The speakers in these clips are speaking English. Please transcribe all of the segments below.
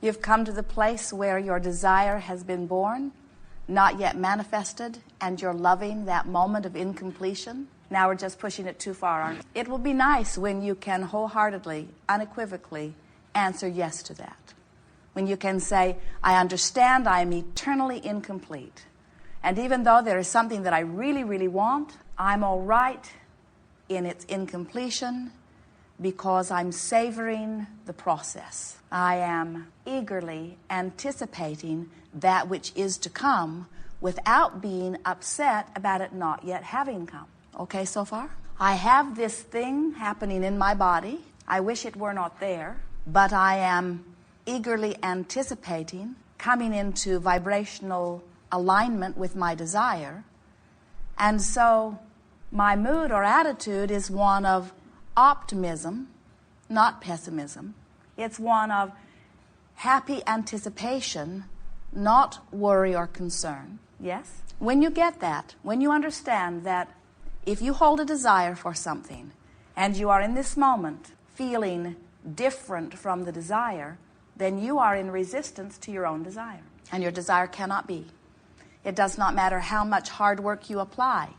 You've come to the place where your desire has been born, not yet manifested, and you're loving that moment of incompletion. Now we're just pushing it too far, aren't we? It will be nice when you can wholeheartedly, unequivocally answer yes to that. When you can say, I understand I am eternally incomplete. And even though there is something that I really, really want, I'm all right in its incompletion because I'm savoring the process. I am eagerly anticipating that which is to come without being upset about it not yet having come. Okay so far? I have this thing happening in my body. I wish it were not there, but I am eagerly anticipating coming into vibrational alignment with my desire. And so my mood or attitude is one of optimism, not pessimism. It's one of happy anticipation, not worry or concern. Yes? When you get that, when you understand that if you hold a desire for something and you are in this moment feeling different from the desire, then you are in resistance to your own desire. And your desire cannot be. It does not matter how much hard work you apply.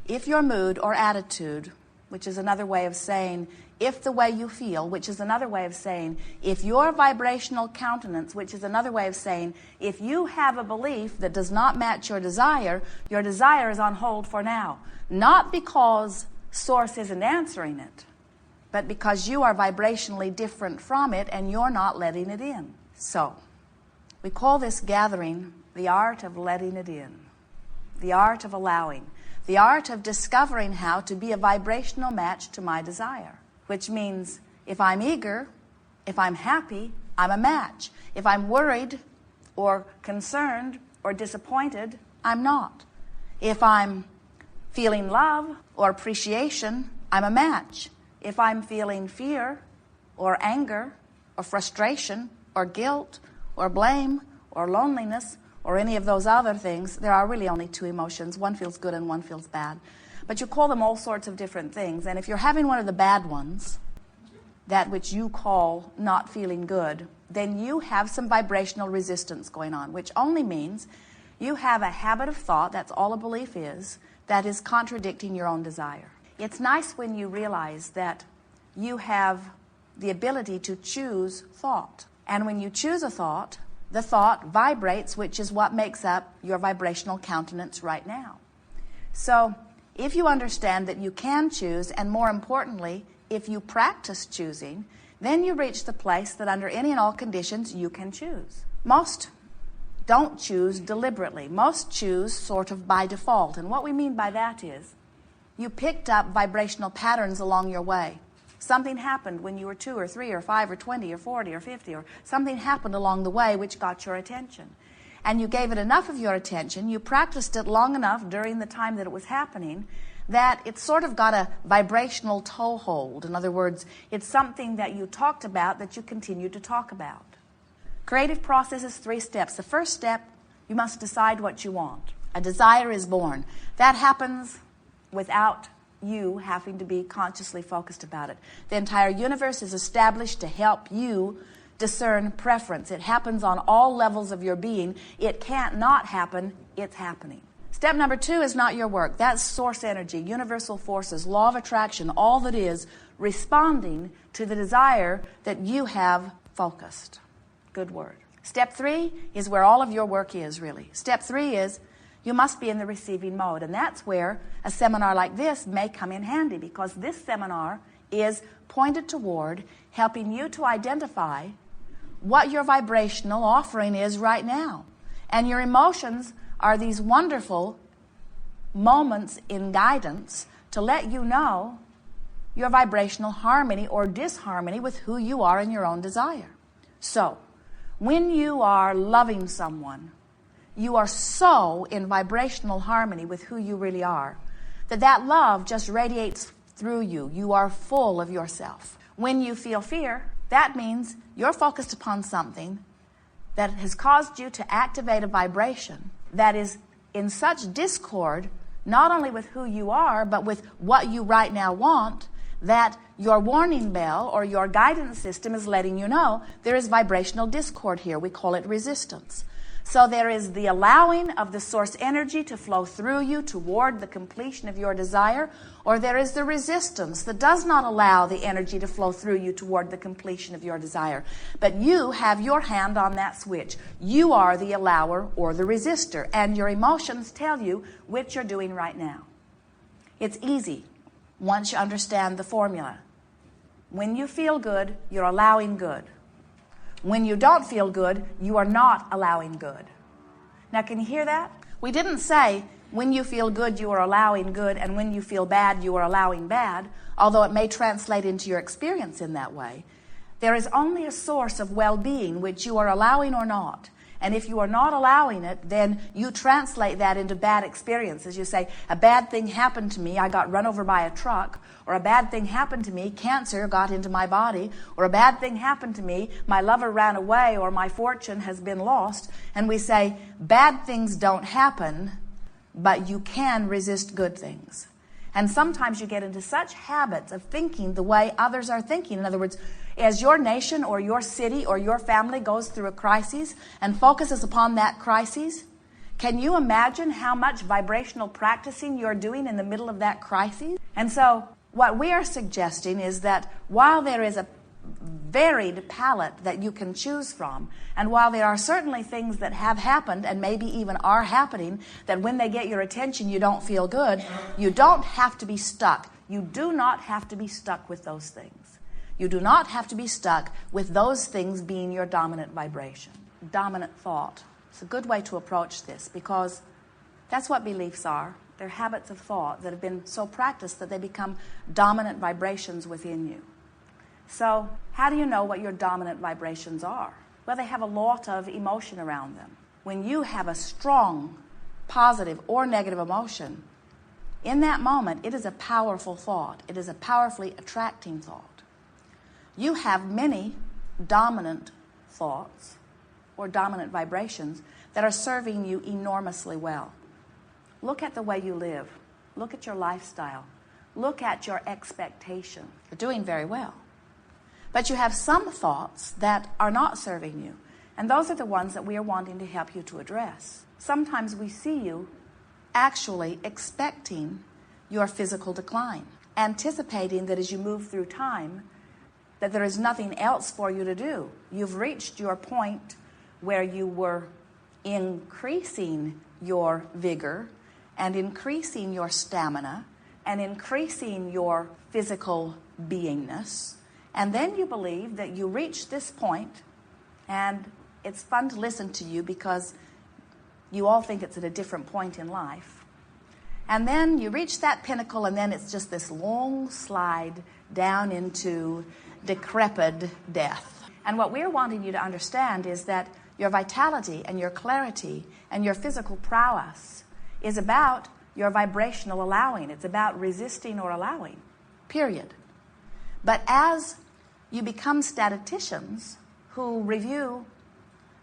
If your mood or attitude, which is another way of saying if the way you feel, which is another way of saying if your vibrational countenance, which is another way of saying if you have a belief that does not match your desire is on hold for now. Not because Source isn't answering it, but because you are vibrationally different from it and you're not letting it in. So, we call this gathering the art of letting it in, the art of allowing, the art of discovering how to be a vibrational match to my desire, which means if I'm eager, if I'm happy, I'm a match. If I'm worried or concerned or disappointed, I'm not. If I'm feeling love or appreciation, I'm a match. If I'm feeling fear or anger or frustration or guilt or blame or loneliness or any of those other things, there are really only two emotions. One feels good and one feels bad. But you call them all sorts of different things. And if you're having one of the bad ones, that which you call not feeling good, then you have some vibrational resistance going on, which only means you have a habit of thought, that's all a belief is, that is contradicting your own desire. It's nice when you realize that you have the ability to choose thought. And when you choose a thought, the thought vibrates, which is what makes up your vibrational countenance right now. So if you understand that you can choose, and more importantly, if you practice choosing, then you reach the place that under any and all conditions you can choose. Most don't choose deliberately. Most choose sort of by default. And what we mean by that is you picked up vibrational patterns along your way. Something happened when you were 2 or 3 or 5 or 20 or 40 or 50, or something happened along the way which got your attention. And you gave it enough of your attention, you practiced it long enough during the time that it was happening, that it sort of got a vibrational toehold. In other words, it's something that you talked about that you continue to talk about. Creative process is 3 steps. The first step, you must decide what you want. A desire is born. That happens without you having to be consciously focused about it. The entire universe is established to help you discern preference. It happens on all levels of your being. It can't not happen. It's happening. Step number 2 is not your work. That's source energy, universal forces, law of attraction, all that is responding to the desire that you have focused. Good word. Step 3 is where all of your work is, really. Step 3 is you must be in the receiving mode. And that's where a seminar like this may come in handy, because this seminar is pointed toward helping you to identify what your vibrational offering is right now. And your emotions are these wonderful moments in guidance to let you know your vibrational harmony or disharmony with who you are in your own desire. So, when you are loving someone, you are so in vibrational harmony with who you really are that that love just radiates through you. You are full of yourself. When you feel fear, that means you're focused upon something that has caused you to activate a vibration that is in such discord, not only with who you are, but with what you right now want, that your warning bell or your guidance system is letting you know there is vibrational discord here. We call it resistance. So there is the allowing of the source energy to flow through you toward the completion of your desire, or there is the resistance that does not allow the energy to flow through you toward the completion of your desire. But you have your hand on that switch. You are the allower or the resistor, and your emotions tell you which you're doing right now. It's easy once you understand the formula. When you feel good, you're allowing good. When you don't feel good, you are not allowing good. Now, can you hear that? We didn't say when you feel good, you are allowing good, and when you feel bad, you are allowing bad, although it may translate into your experience in that way. There is only a source of well-being which you are allowing or not. And if you are not allowing it, then you translate that into bad experiences. You say, a bad thing happened to me, I got run over by a truck, or a bad thing happened to me, cancer got into my body, or a bad thing happened to me, my lover ran away, or my fortune has been lost. And we say, bad things don't happen, but you can resist good things. And sometimes you get into such habits of thinking the way others are thinking. In other words, as your nation or your city or your family goes through a crisis and focuses upon that crisis, can you imagine how much vibrational practicing you're doing in the middle of that crisis? And so what we are suggesting is that while there is a varied palette that you can choose from, and while there are certainly things that have happened and maybe even are happening that when they get your attention you don't feel good, you don't have to be stuck. You do not have to be stuck with those things. You do not have to be stuck with those things being your dominant vibration, dominant thought. It's a good way to approach this because that's what beliefs are. They're habits of thought that have been so practiced that they become dominant vibrations within you. So how do you know what your dominant vibrations are? Well, they have a lot of emotion around them. When you have a strong, positive or negative emotion, in that moment, it is a powerful thought. It is a powerfully attracting thought. You have many dominant thoughts or dominant vibrations that are serving you enormously well. Look at the way you live. Look at your lifestyle. Look at your expectation. You're doing very well. But you have some thoughts that are not serving you, and those are the ones that we are wanting to help you to address. Sometimes we see you actually expecting your physical decline, anticipating that as you move through time, that there is nothing else for you to do. You've reached your point where you were increasing your vigor and increasing your stamina and increasing your physical beingness. And then you believe that you reach this point, and it's fun to listen to you because you all think it's at a different point in life. And then you reach that pinnacle, and then it's just this long slide down into decrepit death. And what we're wanting you to understand is that your vitality and your clarity and your physical prowess is about your vibrational allowing. It's about resisting or allowing, period. But as you become statisticians who review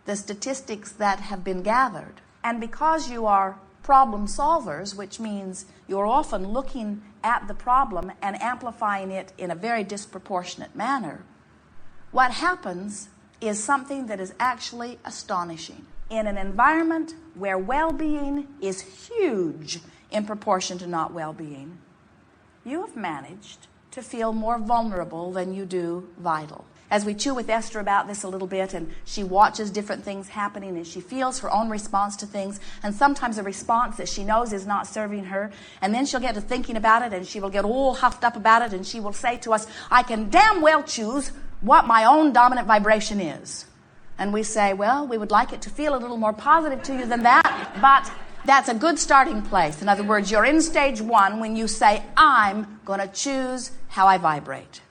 the statistics that have been gathered, and because you are problem solvers, which means you're often looking at the problem and amplifying it in a very disproportionate manner, what happens is something that is actually astonishing. In an environment where well-being is huge in proportion to not well-being, you have managed to feel more vulnerable than you do vital. As we chew with Esther about this a little bit, and she watches different things happening, and she feels her own response to things, and sometimes a response that she knows is not serving her, and then she'll get to thinking about it, and she will get all huffed up about it, and she will say to us, I can damn well choose what my own dominant vibration is. And we say, well, we would like it to feel a little more positive to you than that, but that's a good starting place. In other words, you're in stage one when you say, I'm going to choose how I vibrate.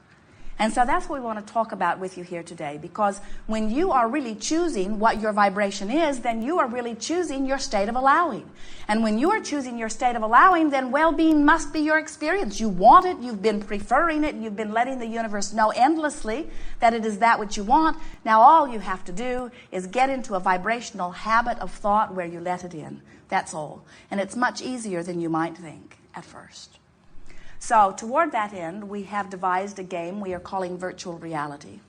And so that's what we want to talk about with you here today, because when you are really choosing what your vibration is, then you are really choosing your state of allowing. And when you are choosing your state of allowing, then well-being must be your experience. You want it, you've been preferring it, you've been letting the universe know endlessly that it is that which you want. Now all you have to do is get into a vibrational habit of thought where you let it in. That's all. And it's much easier than you might think at first. So toward that end, we have devised a game we are calling virtual reality.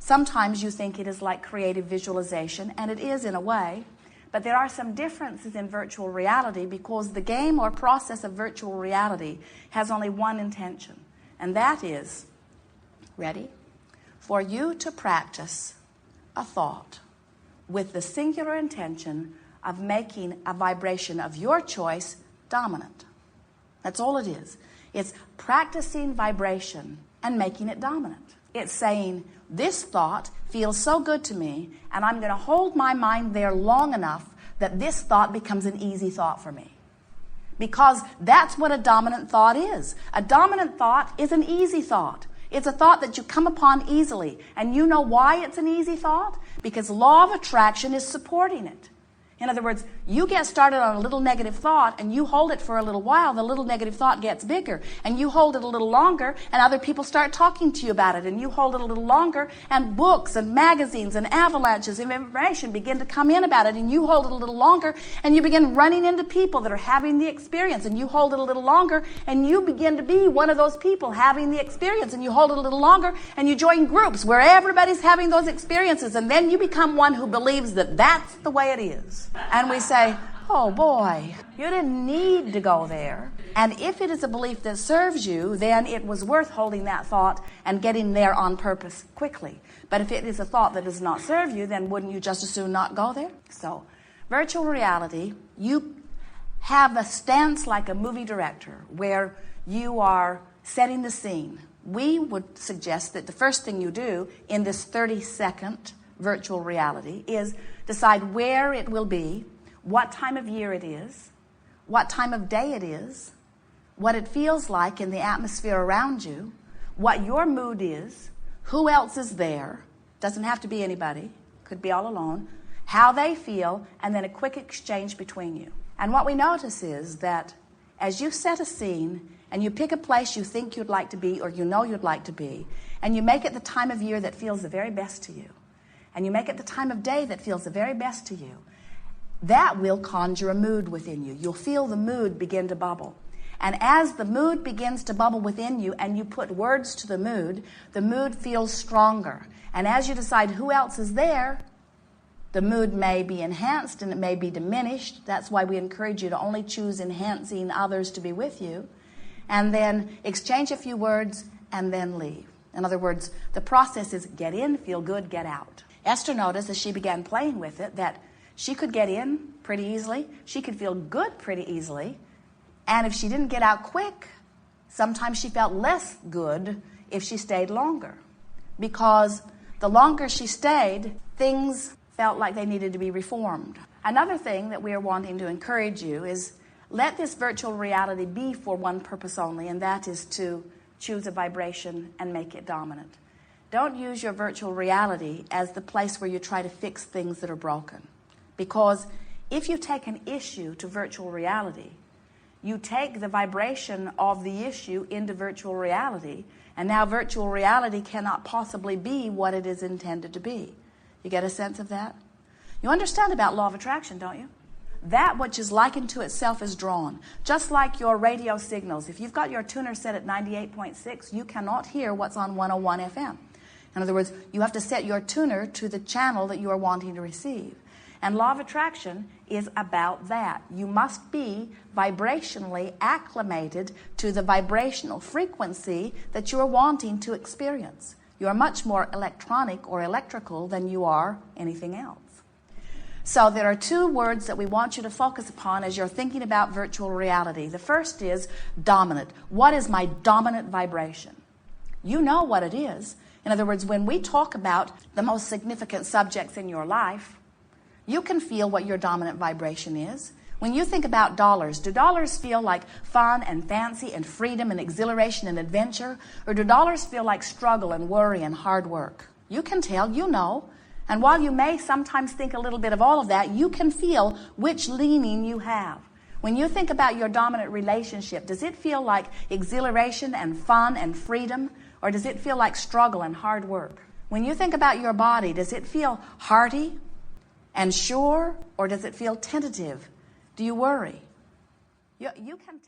Sometimes you think it is like creative visualization, and it is in a way, but there are some differences in virtual reality because the game or process of virtual reality has only one intention, and that is, ready, for you to practice a thought with the singular intention of making a vibration of your choice dominant. That's all it is. It's practicing vibration and making it dominant. It's saying, this thought feels so good to me, and I'm going to hold my mind there long enough that this thought becomes an easy thought for me. Because that's what a dominant thought is. A dominant thought is an easy thought. It's a thought that you come upon easily. And you know why it's an easy thought? Because law of attraction is supporting it. In other words, you get started on a little negative thought and you hold it for a little while, the little negative thought gets bigger. And you hold it a little longer and other people start talking to you about it. And you hold it a little longer and books and magazines and avalanches of information begin to come in about it. And you hold it a little longer and you begin running into people that are having the experience. And you hold it a little longer and you begin to be one of those people having the experience. And you hold it a little longer and you join groups where everybody's having those experiences. And then you become one who believes that that's the way it is. And we say, oh boy, you didn't need to go there. And if it is a belief that serves you, then it was worth holding that thought and getting there on purpose quickly. But if it is a thought that does not serve you, then wouldn't you just as soon not go there? So, virtual reality, you have a stance like a movie director where you are setting the scene. We would suggest that the first thing you do in this 30-second virtual reality is decide where it will be, what time of year it is, what time of day it is, what it feels like in the atmosphere around you, what your mood is, who else is there, doesn't have to be anybody, could be all alone, how they feel, and then a quick exchange between you. And what we notice is that as you set a scene and you pick a place you think you'd like to be or you know you'd like to be, and you make it the time of year that feels the very best to you, and you make it the time of day that feels the very best to you, that will conjure a mood within you. You'll feel the mood begin to bubble. And as the mood begins to bubble within you and you put words to the mood feels stronger. And as you decide who else is there, the mood may be enhanced and it may be diminished. That's why we encourage you to only choose enhancing others to be with you. And then exchange a few words and then leave. In other words, the process is get in, feel good, get out. Esther noticed as she began playing with it that she could get in pretty easily. She could feel good pretty easily. And if she didn't get out quick, sometimes she felt less good if she stayed longer. Because the longer she stayed, things felt like they needed to be reformed. Another thing that we are wanting to encourage you is let this virtual reality be for one purpose only, and that is to choose a vibration and make it dominant. Don't use your virtual reality as the place where you try to fix things that are broken. Because if you take an issue to virtual reality, you take the vibration of the issue into virtual reality, and now virtual reality cannot possibly be what it is intended to be. You get a sense of that? You understand about law of attraction, don't you? That which is likened to itself is drawn. Just like your radio signals. If you've got your tuner set at 98.6, you cannot hear what's on 101 FM. In other words, you have to set your tuner to the channel that you are wanting to receive. And law of attraction is about that. You must be vibrationally acclimated to the vibrational frequency that you are wanting to experience. You are much more electronic or electrical than you are anything else. So there are two words that we want you to focus upon as you're thinking about virtual reality. The first is dominant. What is my dominant vibration? You know what it is. In other words, when we talk about the most significant subjects in your life, you can feel what your dominant vibration is. When you think about dollars, do dollars feel like fun and fancy and freedom and exhilaration and adventure? Or do dollars feel like struggle and worry and hard work? You can tell, you know. And while you may sometimes think a little bit of all of that, you can feel which leaning you have. When you think about your dominant relationship, does it feel like exhilaration and fun and freedom? Or does it feel like struggle and hard work? When you think about your body, does it feel hearty and sure, or does it feel tentative? Do you worry? You can